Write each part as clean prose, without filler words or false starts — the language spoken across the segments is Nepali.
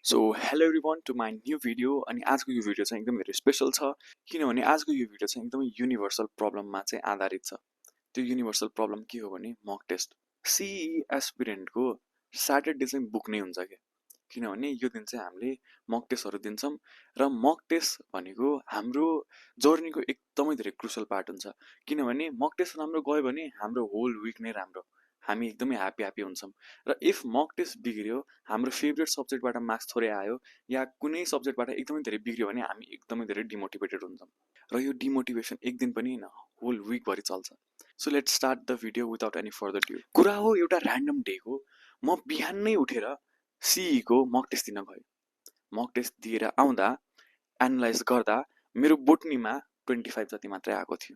So hello everyone to my new video. अनि आजको यो भिडियो चाहिँ एकदम धेरै स्पेसल छ, किनभने आजको यो भिडियो चाहिँ एकदमै युनिभर्सल प्रब्लममा चाहिँ आधारित छ। त्यो युनिभर्सल प्रब्लम के हो भने मक टेस्ट। सिई एस्पिरेन्टको स्याटरडे चाहिँ बुक नै हुन्छ क्या, किनभने यो दिन चाहिँ हामीले मक टेस्टहरू दिन्छौँ र मक टेस्ट भनेको हाम्रो जर्नीको एकदमै धेरै क्रुसल पार्ट हुन्छ। किनभने मक टेस्ट राम्रो गयो भने हाम्रो होल विक नै राम्रो, हामी एकदमै ह्याप्पी हुन्छौँ। र इफ मक टेस्ट बिग्रियो, हाम्रो फेभरेट सब्जेक्टबाट मार्क्स थोरै आयो या कुनै सब्जेक्टबाट एकदमै धेरै बिग्रियो भने हामी एकदमै धेरै डिमोटिभेटेड हुन्छौँ र यो डिमोटिभेसन एक दिन पनि होइन, होल विकभरि चल्छ। So let's start the video without any further due. कुरा हो एउटा ऱ्यान्डम डेको, म बिहान नै उठेर सिईको मक टेस्ट दिन गएँ। मक टेस्ट दिएर आउँदा एनालाइज गर्दा मेरो बोटनीमा 25 जति मात्रै आएको थियो।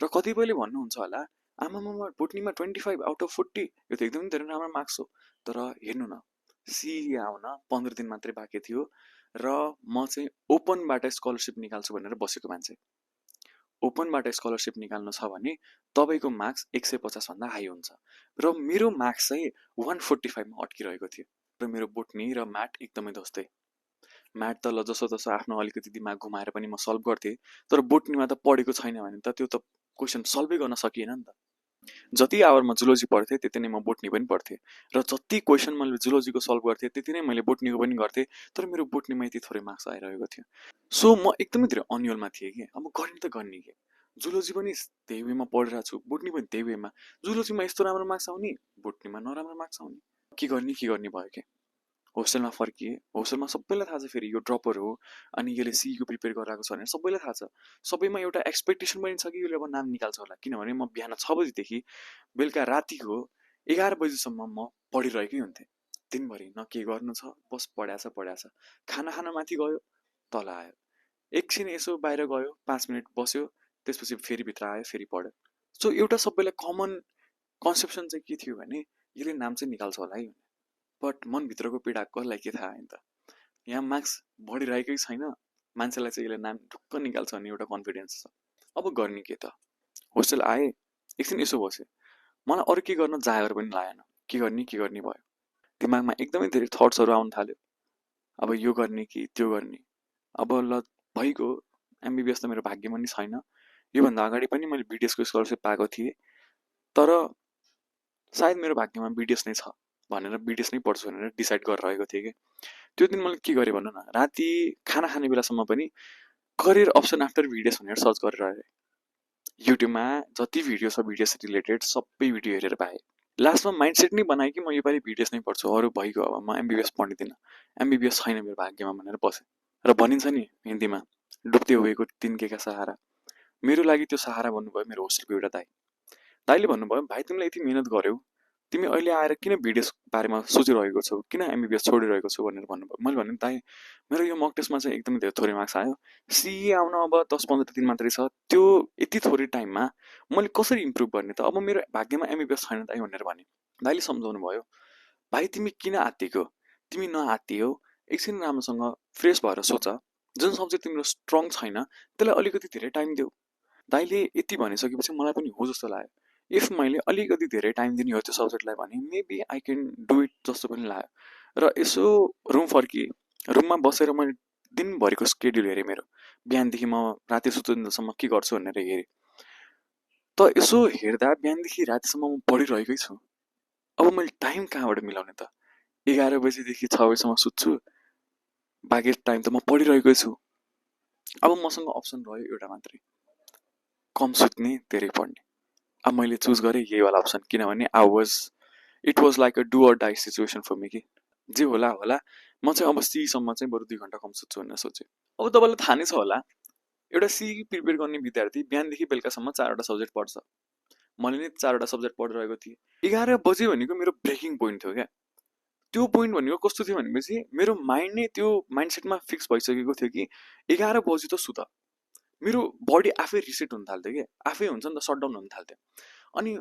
र कतिपयले भन्नुहुन्छ होला, आमामामा बोटनीमा 25 आउट अफ 40, यो त एकदमै धेरै राम्रो मार्क्स हो। तर हेर्नु न, सिई आउन 15 दिन मात्रै बाँकी थियो र म चाहिँ ओपनबाट स्कलरसिप निकाल्छु भनेर बसेको मान्छे। ओपनबाट स्कलरसिप निकाल्नु छ भने तपाईँको मार्क्स 150 भन्दा हाई हुन्छ र मेरो मार्क्स चाहिँ 145 मा अड्किरहेको थियो। र मेरो बोटनी र म्याथ एकदमै ध्वस्तै। म्याथ त ल जसो तसो आफ्नो अलिकति दिमाग घुमाएर पनि म सल्भ गर्थेँ, तर बोटनीमा त पढेको छैन भने त त्यो त क्वेसन सल्भै गर्न सकिएन नि त। जति आवर म जुलोजी पढ्थेँ त्यति नै म बोटनी पनि पढ्थेँ, र जति क्वेसन मैले जुलोजीको सल्भ गर्थेँ त्यति नै मैले बोटनीको पनि गर्थेँ, तर मेरो बोटनीमा यति थोरै मार्क्स आइरहेको थियो। सो म एकदमै धेरै अन्यलमा थिएँ कि अब गर्ने त गर्ने के। जुलोजी पनि त्यही वेमा पढिरहेको छु, बोटनी पनि त्यही वेमा। जुलोजीमा यस्तो राम्रो मार्क्स आउने, बोटनीमा नराम्रो मार्क्स आउने, के गर्ने भयो कि होस्टेलमा फर्किएँ। होस्टेलमा सबैलाई थाहा छ फेरि यो ड्रपर हो अनि यसले सिईको प्रिपेयर गराएको छ भनेर सबैलाई थाहा छ। सबैमा एउटा एक्सपेक्टेसन पनि छ कि यसले अब नाम निकाल्छ होला, किनभने म बिहान 6 बजीदेखि बेलुका रातिको 11 बजीसम्म म पढिरहेकै हुन्थेँ। दिनभरि न के गर्नु छ, बस पढाछ। खाना खान माथि गयो, तल आयो, एकछिन यसो बाहिर गयो, 5 मिनट बस्यो, त्यसपछि फेरि भित्र आयो, फेरि पढ्यो। सो एउटा सबैलाई कमन कन्सेप्सन चाहिँ के थियो भने यसले नाम चाहिँ निकाल्छ होला है। बट मनभित्रको पीडा कसलाई के थाहा नि त। यहाँ मार्क्स बढिरहेकै छैन, मान्छेलाई चाहिँ यसले नाम ढुक्क निकाल्छ भन्ने एउटा कन्फिडेन्स छ। अब गर्ने के त, होस्टेल आएँ, एकछिन यसो बसेँ, मलाई अरू के गर्न जाँगर पनि लागेन। के गर्ने भयो, दिमागमा एकदमै धेरै थट्सहरू आउन थाल्यो। अब यो गर्ने कि त्यो गर्ने, अब ल भइगयो। एमबिबिएस त मेरो भाग्यमा नि छैन। योभन्दा अगाडि पनि मैले बिडिएसको स्कलरसिप पाएको थिएँ, तर सायद मेरो भाग्यमा बिडिएस नै छ भनेर बिडिएस नै पढ्छु भनेर डिसाइड गरिरहेको थिएँ कि त्यो दिन मैले के गरेँ भन्नु न, राति खाना खाने बेलासम्म पनि करियर अप्सन आफ्टर बिडिएस भनेर सर्च गरेर आएँ। युट्युबमा जति भिडियो छ बिडिएस रिलेटेड सबै भिडियो हेरेर पाएँ। लास्टमा माइन्डसेट नै बनाएँ कि म योपालि बिडिएस नै पढ्छु, अरू भइगयो, अब म एमबिबिएस पढ्दिनँ, एमबिबिएस छैन मेरो भाग्यमा भनेर बसेँ। र भनिन्छ नि हिन्दीमा, डुब्दै हुएको तिनके का सहारा। मेरो लागि त्यो सहारा भन्नुभयो मेरो होस्टेलको एउटा दाइ। दाइले भन्नुभयो, भाइ तिमीले यति मिहिनेत गर्यौ, तिमी अहिले आएर किन बिडिएस बारेमा सोचिरहेको छौ, किन एमबिबिएस छोडिरहेको छौ भनेर भन्नुभयो। मैले भने दाइ मेरो यो मक टेस्टमा चाहिँ एकदमै धेरै थोरै मार्क्स आयो, सिई आउन अब 10-15 दिन मात्रै छ, त्यो यति थोरै टाइममा मैले कसरी इम्प्रुभ गर्ने त, अब मेरो भाग्यमा एमबिबिएस छैन दाइ भनेर भने। दाइले सम्झाउनु भयो, भाइ तिमी किन आत्तिको, तिमी नआत्तियो, एकछिन राम्रोसँग फ्रेस भएर सोच, जुन सब्जेक्ट तिम्रो स्ट्रङ छैन त्यसलाई अलिकति धेरै टाइम देऊ। दाइले यति भनिसकेपछि मलाई पनि हो जस्तो लाग्यो, इफ मैले अलिकति धेरै टाइम दिने हो त्यो सब्जेक्टलाई भने maybe I can do it जस्तो पनि लाग्यो। र यसो रुम फर्किएँ, रुममा बसेर मैले दिनभरिको स्केड्युल हेरेँ मेरो, बिहानदेखि म राति सुत्नुसम्म के गर्छु भनेर हेरेँ। त यसो हेर्दा बिहानदेखि रातिसम्म म पढिरहेकै छु। अब मैले टाइम कहाँबाट मिलाउने त, 11 बजीदेखि 6 बजीसम्म सुत्छु, बाँकी टाइम त म पढिरहेकै छु। अब मसँग अप्सन रह्यो एउटा मात्रै, कम सुत्ने धेरै पढ्ने। अब मैले चुज गरेँ यही वाला अप्सन, किनभने it was like a do or die situation for me कि जे होला होला, म चाहिँ अब सीसम्म चाहिँ बरु 2 घन्टा कम सुत्छु भनेर सोचेँ। अब तपाईँलाई थाहा नै छ होला, एउटा सी प्रिपेयर गर्ने विद्यार्थी बिहानदेखि बेलुकासम्म 4वटा सब्जेक्ट पढ्छ। मैले नै 4वटा सब्जेक्ट पढिरहेको थिएँ। 11 बजे भनेको मेरो ब्रेकिङ पोइन्ट थियो क्या। त्यो पोइन्ट भनेको कस्तो थियो भनेपछि मेरो माइन्ड नै त्यो माइन्डसेटमा फिक्स भइसकेको थियो कि 11 बजी त सुत। मेरो बडी आफै रिसेट हुन थाल्थ्यो क्या, आफै हुन्छ नि त, सटडाउन हुन थाल्थ्यो। अनि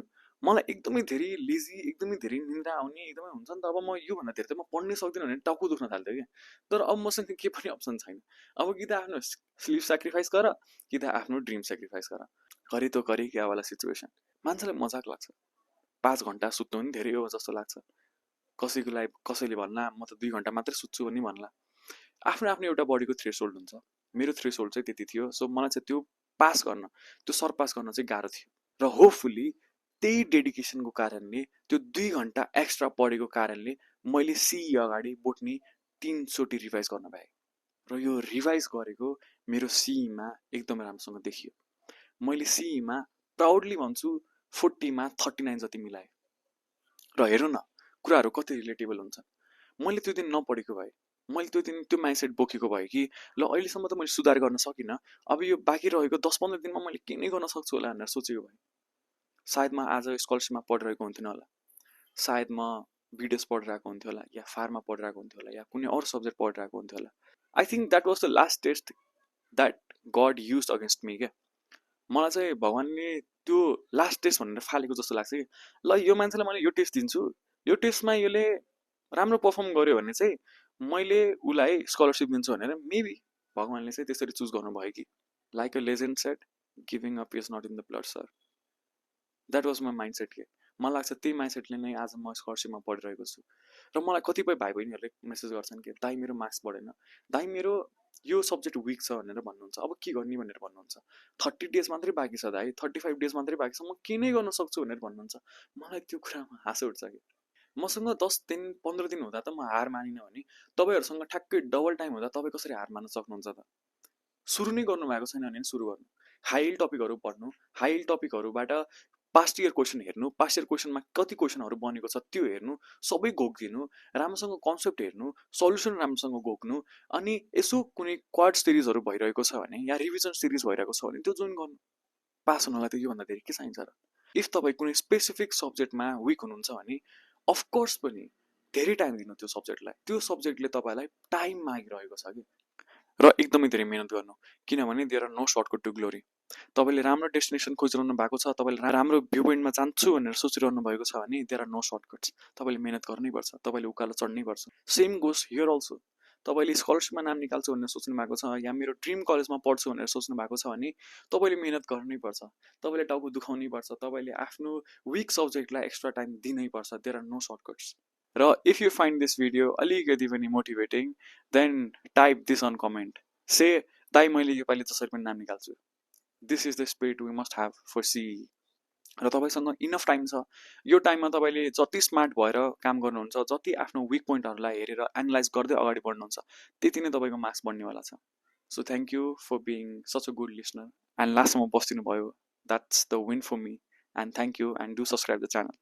मलाई एकदमै धेरै लेजी, एकदमै धेरै निन्द्रा आउने, एकदमै हुन्छ नि त, अब म योभन्दा धेरै त म पढ्नै सक्दिनँ भने टाउको दुख्न थाल्थ्यो क्या। तर अब मसँग के पनि अप्सन छैन, अब कि त आफ्नो स्लिप सेक्रिफाइस गर कि त आफ्नो ड्रिम सेक्रिफाइस गर, करी तो करी क्या वाला सिचुएसन। मान्छेलाई मजाक लाग्छ, 5 घन्टा सुत्नु पनि धेरै हो जस्तो लाग्छ, कसैकोलाई कसैले भन्ला म त 2 घण्टा मात्रै सुत्छु भन्ने भन्ला। आफ्नो आफ्नो एउटा बडीको थ्रेसहोल्ड हुन्छ। मेरो थ्रेसहोल्ड चाहिँ त्यति थियो। सो मलाई चाहिँ त्यो पास गर्न, त्यो सरपास गर्न चाहिँ गाह्रो थियो। र होपफुली त्यही डेडिकेसनको कारणले, त्यो 2 घण्टा एक्स्ट्रा पढेको कारणले मैले सिई अगाडि बोट्नी 3 चोटि रिभाइज गर्न पाएँ। र यो रिभाइज गरेको मेरो सिईमा एकदमै राम्रोसँग देखियो। मैले सिईमा प्राउडली भन्छु 40 मा 39 जति मिलाएँ। र हेर्नु न कुराहरू कति रिलेटेबल हुन्छ। मैले त्यो दिन नपढेको भए, मैले त्यो दिन त्यो माइन्डसेट बोकेको भए कि ल अहिलेसम्म त मैले सुधार गर्न सकिनँ, अब यो बाँकी रहेको 10-15 दिनमा मैले के नै गर्न सक्छु होला भनेर सोचेको भए सायद म आज स्कलरसिपमा पढिरहेको हुन्थेन होला। सायद म बिडिएस पढिरहेको हुन्थ्यो होला, या फार्मा पढिरहेको हुन्थ्यो होला, या कुनै अरू सब्जेक्ट पढिरहेको हुन्थ्यो होला। I think that was the last test that God use against me क्या। मलाई चाहिँ भगवान्ले त्यो लास्ट टेस्ट भनेर फालेको जस्तो लाग्छ कि ल यो मान्छेलाई मैले यो टेस्ट दिन्छु, यो टेस्टमा यसले राम्रो पर्फर्म गर्यो भने चाहिँ मैले उसलाई स्कलरसिप दिन्छु भनेर मेबी भगवान्ले चाहिँ त्यसरी चुज गर्नुभयो कि। Like a legend said, giving up is not in the blood sir. That was my mind set के। मलाई लाग्छ त्यही माइन्ड सेटले नै आज म स्कलरसिपमा पढिरहेको छु। र मलाई कतिपय भाइ बहिनीहरूले मेसेज गर्छन् कि दाइ मेरो मार्क्स बढेन, दाइ मेरो यो सब्जेक्ट विक छ भनेर भन्नुहुन्छ, अब के गर्ने भनेर भन्नुहुन्छ। 30 डेज मात्रै बाँकी छ दाइ, 35 डेज मात्रै बाँकी छ, म के नै गर्न सक्छु भनेर भन्नुहुन्छ। मलाई त्यो कुरामा हाँसो उठ्छ कि मसँग 10 दिन 15 दिन हुँदा त म हार मानिनँ भने तपाईँहरूसँग ठ्याक्कै डबल टाइम हुँदा तपाईँ कसरी हार मान्न सक्नुहुन्छ त। सुरु नै गर्नुभएको छैन भने सुरु गर्नु, हाई टपिकहरू पढ्नु, हाई टपिकहरूबाट पास्ट इयर क्वेसन हेर्नु, पास्ट इयर क्वेसनमा कति क्वेसनहरू बनेको छ त्यो हेर्नु, सबै घोकिदिनु, राम्रोसँग कन्सेप्ट हेर्नु, सल्युसन राम्रोसँग घोक्नु, अनि यसो कुनै क्वाड सिरिजहरू भइरहेको छ भने या रिभिजन सिरिज भइरहेको छ भने त्यो जोइन गर्नु। पास हुनलाई त योभन्दा धेरै के चाहिन्छ र। इफ तपाईँ कुनै स्पेसिफिक सब्जेक्टमा विक हुनुहुन्छ भने अफकोर्स पनि धेरै टाइम दिनु त्यो सब्जेक्टलाई, त्यो सब्जेक्टले तपाईँलाई टाइम मागिरहेको छ कि। र एकदमै धेरै मेहनत गर्नु, किनभने there are no shortcut to glory. तपाईँले राम्रो डेस्टिनेसन खोजिरहनु भएको छ, तपाईँले राम्रो भ्यू पोइन्टमा जान्छु भनेर सोचिरहनु भएको छ भने देयर आर नो सर्टकट्स। तपाईँले मेहनत गर्नै पर्छ, तपाईँले उकालो चढ्नै पर्छ। Same goes here also. तपाईँले स्कलरसिपमा नाम निकाल्छु भनेर सोच्नु भएको छ, या मेरो ड्रिम कलेजमा पढ्छु भनेर सोच्नु भएको छ भने तपाईँले मेहनत गर्नै पर्छ, तपाईँले टाउको दुखाउनै पर्छ, तपाईँले आफ्नो विक सब्जेक्टलाई एक्स्ट्रा टाइम दिनै पर्छ। There are no shortcuts. र if you find this video अलिकति पनि motivating, then type this on comment, say दाइ मैले योपालि जसरी पनि नाम निकाल्छु। This is the spirit we must have for SEE. र तपाईँसँग इनफ टाइम छ, यो टाइममा तपाईँले जति स्मार्ट भएर काम गर्नुहुन्छ, जति आफ्नो विक पोइन्टहरूलाई हेरेर एनालाइज गर्दै अगाडि बढ्नुहुन्छ, त्यति नै तपाईँको मार्क्स बढ्नेवाला छ। So thank you for being such a good listener, and लास्टमा बसिदिनु भयो, that's the win for me, and thank you, and do subscribe the channel.